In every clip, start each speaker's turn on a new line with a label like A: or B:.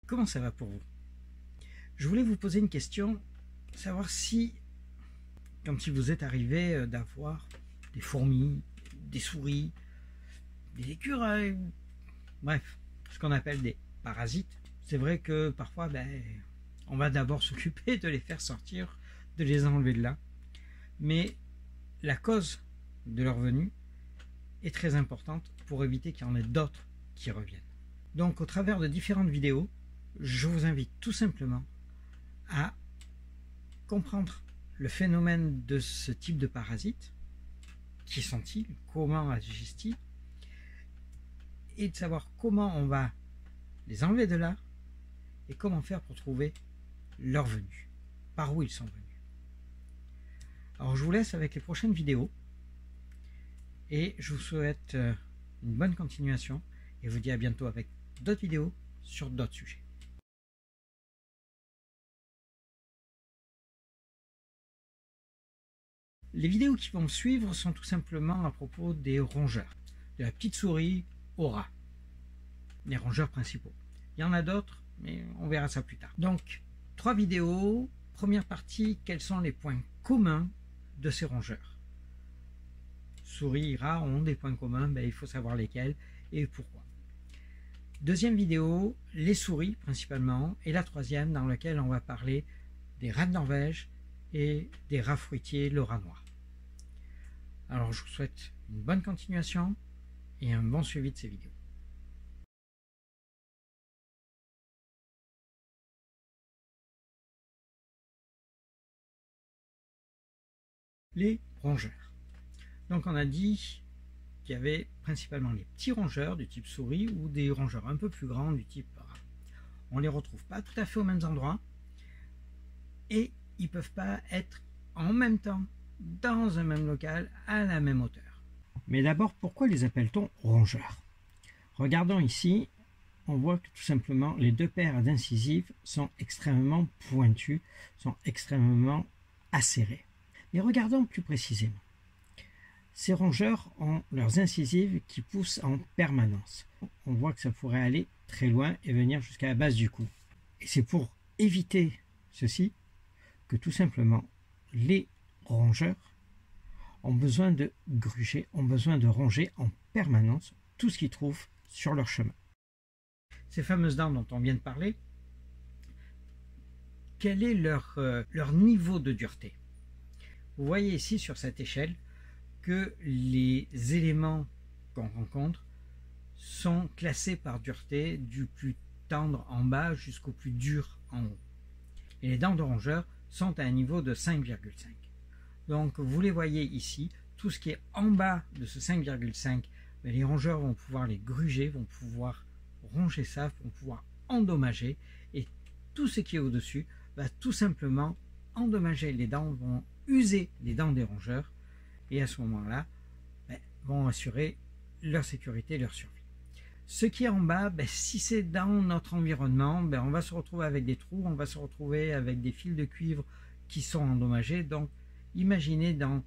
A: Comment ça va pour vous? Je voulais vous poser une question, savoir si, comme si vous êtes arrivé d'avoir des fourmis, des souris, des écureuils, bref, ce qu'on appelle des parasites. C'est vrai que parfois, on va d'abord s'occuper de les faire sortir, de les enlever de là. Mais la cause de leur venue est très importante pour éviter qu'il y en ait d'autres qui reviennent. Donc, au travers de différentes vidéos, je vous invite tout simplement à comprendre le phénomène de ce type de parasites. Qui sont-ils? Comment agissent-ils? Et de savoir comment on va les enlever de là et comment faire pour trouver leur venue, par où ils sont venus. Alors je vous laisse avec les prochaines vidéos et je vous souhaite une bonne continuation et vous dis à bientôt avec d'autres vidéos sur d'autres sujets. Les vidéos qui vont suivre sont tout simplement à propos des rongeurs, de la petite souris au rat, les rongeurs principaux. Il y en a d'autres, mais on verra ça plus tard. Donc, 3 vidéos. Première partie, quels sont les points communs de ces rongeurs? Souris et rats ont des points communs, il faut savoir lesquels et pourquoi. Deuxième vidéo, les souris principalement, et la troisième dans laquelle on va parler des rats de Norvège et des rats fruitiers, le rat noir. Alors je vous souhaite une bonne continuation et un bon suivi de ces vidéos. Les rongeurs. Donc on a dit qu'il y avait principalement les petits rongeurs du type souris ou des rongeurs un peu plus grands du type rat. On ne les retrouve pas tout à fait aux mêmes endroits et ils ne peuvent pas être en même temps dans un même local à la même hauteur. Mais d'abord, pourquoi les appelle-t-on rongeurs? Regardons ici, on voit que tout simplement les deux paires d'incisives sont extrêmement pointues, sont extrêmement acérées. Mais regardons plus précisément. Ces rongeurs ont leurs incisives qui poussent en permanence. On voit que ça pourrait aller très loin et venir jusqu'à la base du cou. Et c'est pour éviter ceci que tout simplement les rongeurs ont besoin de gruger, ont besoin de ronger en permanence tout ce qu'ils trouvent sur leur chemin. Ces fameuses dents dont on vient de parler, quel est leur niveau de dureté? Vous voyez ici sur cette échelle que les éléments qu'on rencontre sont classés par dureté du plus tendre en bas jusqu'au plus dur en haut. Et les dents de rongeur sont à un niveau de 5,5. Donc vous les voyez ici, tout ce qui est en bas de ce 5,5, les rongeurs vont pouvoir les gruger, vont pouvoir ronger ça, vont pouvoir endommager, et tout ce qui est au-dessus va tout simplement endommager les dents, vont user les dents des rongeurs, et à ce moment-là, vont assurer leur sécurité, leur survie. Ce qui est en bas, si c'est dans notre environnement, on va se retrouver avec des trous, on va se retrouver avec des fils de cuivre qui sont endommagés. Donc, imaginez dans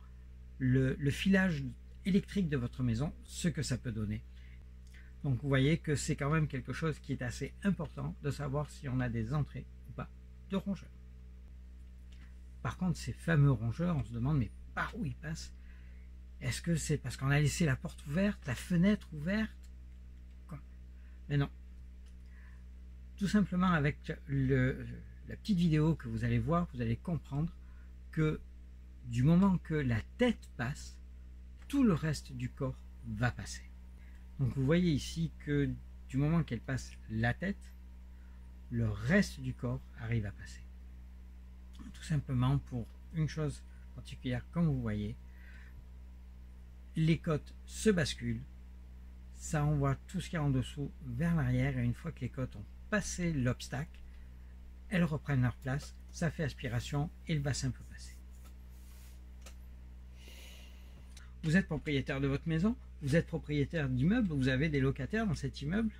A: le filage électrique de votre maison ce que ça peut donner. Donc, vous voyez que c'est quand même quelque chose qui est assez important de savoir si on a des entrées ou pas de rongeurs. Par contre, ces fameux rongeurs, on se demande, mais par où ils passent? Est-ce que c'est parce qu'on a laissé la porte ouverte, la fenêtre ouverte? Mais non. Tout simplement avec la petite vidéo que vous allez voir, vous allez comprendre que du moment que la tête passe, tout le reste du corps va passer. Donc vous voyez ici que du moment qu'elle passe la tête, le reste du corps arrive à passer. Tout simplement pour une chose particulière, comme vous voyez, les côtes se basculent, ça envoie tout ce qu'il y a en dessous vers l'arrière, et une fois que les côtes ont passé l'obstacle, elles reprennent leur place, ça fait aspiration et le bassin peut passer. Vous êtes propriétaire de votre maison, vous êtes propriétaire d'immeuble, vous avez des locataires dans cet immeuble.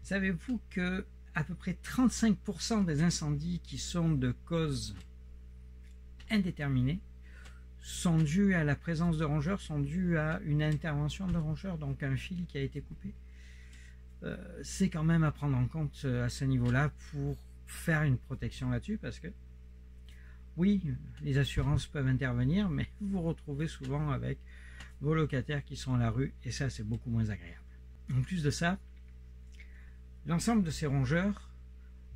A: Savez-vous que à peu près 35% des incendies qui sont de cause indéterminée sont dus à la présence de rongeurs, sont dus à une intervention de rongeurs, donc un fil qui a été coupé. c'est quand même à prendre en compte à ce niveau-là pour faire une protection là-dessus, parce que oui, les assurances peuvent intervenir, mais vous vous retrouvez souvent avec vos locataires qui sont à la rue, et ça, c'est beaucoup moins agréable. En plus de ça, l'ensemble de ces rongeurs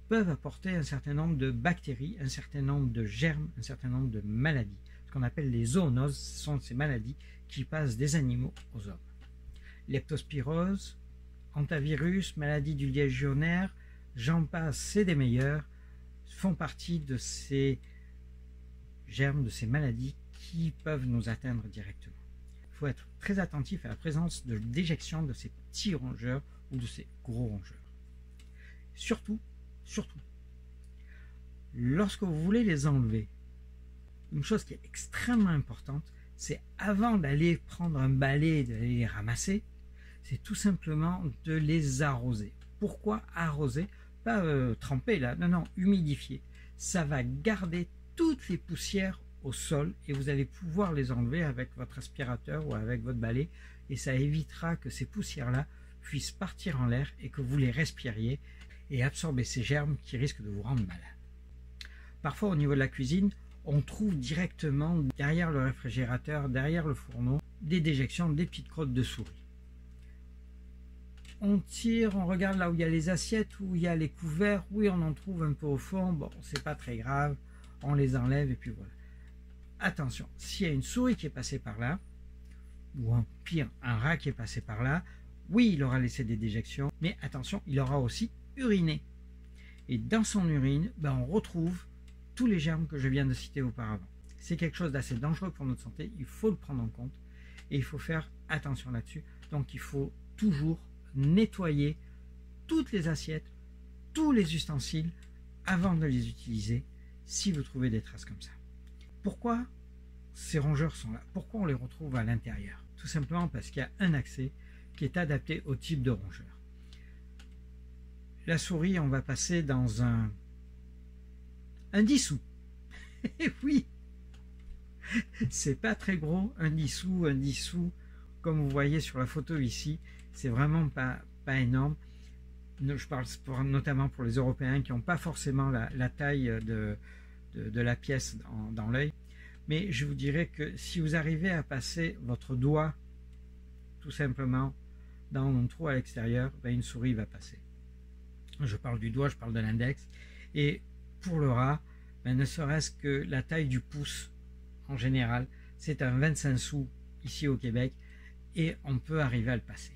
A: peuvent apporter un certain nombre de bactéries, un certain nombre de germes, un certain nombre de maladies. Ce qu'on appelle les zoonoses, ce sont ces maladies qui passent des animaux aux hommes. Leptospirose, hantavirus, maladie du légionnaire, j'en passe, c'est des meilleurs, font partie de ces germes, de ces maladies qui peuvent nous atteindre directement. Il faut être très attentif à la présence de déjection de ces petits rongeurs ou de ces gros rongeurs. Surtout, lorsque vous voulez les enlever, une chose qui est extrêmement importante, c'est avant d'aller prendre un balai et d'aller les ramasser, c'est tout simplement de les arroser. Pourquoi arroser? Pas tremper là, non, humidifier. Ça va garder toutes les poussières au sol et vous allez pouvoir les enlever avec votre aspirateur ou avec votre balai, et ça évitera que ces poussières-là puissent partir en l'air et que vous les respiriez et absorber ces germes qui risquent de vous rendre malade. Parfois, au niveau de la cuisine, on trouve directement derrière le réfrigérateur, derrière le fourneau, des déjections, des petites crottes de souris. On tire, on regarde là où il y a les assiettes, où il y a les couverts, oui, on en trouve un peu au fond, bon, c'est pas très grave, on les enlève et puis voilà. Attention, s'il y a une souris qui est passée par là, ou en pire, un rat qui est passé par là, oui, il aura laissé des déjections, mais attention, il aura aussi uriné. Et dans son urine, on retrouve tous les germes que je viens de citer auparavant. C'est quelque chose d'assez dangereux pour notre santé, il faut le prendre en compte et il faut faire attention là-dessus. Donc il faut toujours nettoyer toutes les assiettes, tous les ustensiles avant de les utiliser si vous trouvez des traces comme ça. Pourquoi ces rongeurs sont là? Pourquoi on les retrouve à l'intérieur? Tout simplement parce qu'il y a un accès qui est adapté au type de rongeur. La souris, on va passer dans un 10 sous. Et oui, c'est pas très gros, un 10 sous, comme vous voyez sur la photo ici, c'est vraiment pas énorme. Je parle notamment pour les Européens qui n'ont pas forcément la taille de la pièce dans l'œil. Mais je vous dirais que si vous arrivez à passer votre doigt tout simplement dans un trou à l'extérieur, une souris va passer. Je parle du doigt, je parle de l'index. Et pour le rat, ne serait-ce que la taille du pouce en général, c'est un 25 sous ici au Québec et on peut arriver à le passer.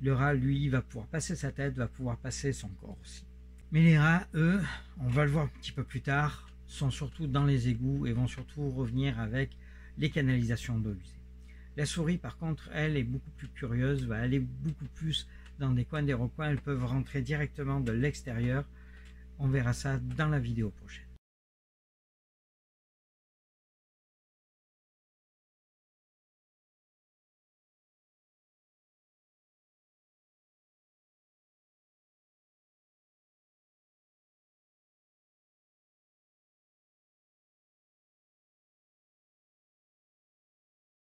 A: Le rat, lui, va pouvoir passer sa tête, va pouvoir passer son corps aussi. Mais les rats, eux, on va le voir un petit peu plus tard, sont surtout dans les égouts et vont surtout revenir avec les canalisations d'eau usée. La souris, par contre, elle est beaucoup plus curieuse, va aller beaucoup plus dans des coins, des recoins. Elles peuvent rentrer directement de l'extérieur. On verra ça dans la vidéo prochaine.